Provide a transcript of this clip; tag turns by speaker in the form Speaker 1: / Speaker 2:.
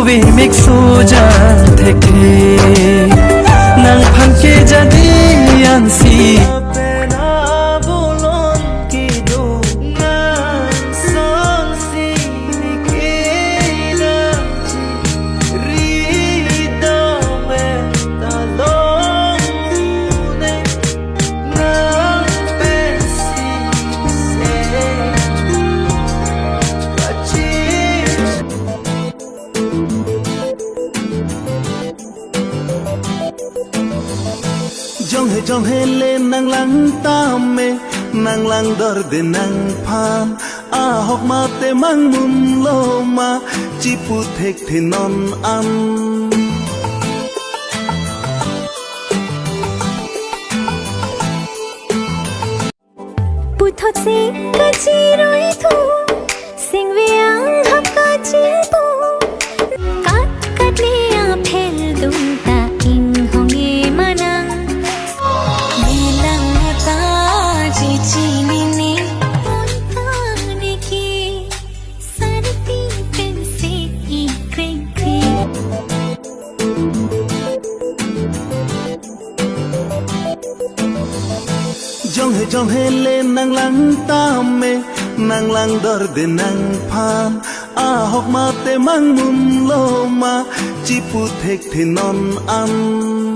Speaker 1: Ubi miksu jan theke Nang phanke jadi ansi Jong he le nang lang tame nang lang dor de nang phan a hok ma te mang mum lo ma chi pu thek the non an
Speaker 2: pu thot se ka chi roi thu sing ve ang hap ka chi pu kat kat le a phel dum ta in hong e manang
Speaker 1: Jong he le nang lang tame nang lang dor de nang phan a hok ma te mang mum lo ma chi pu thek the non an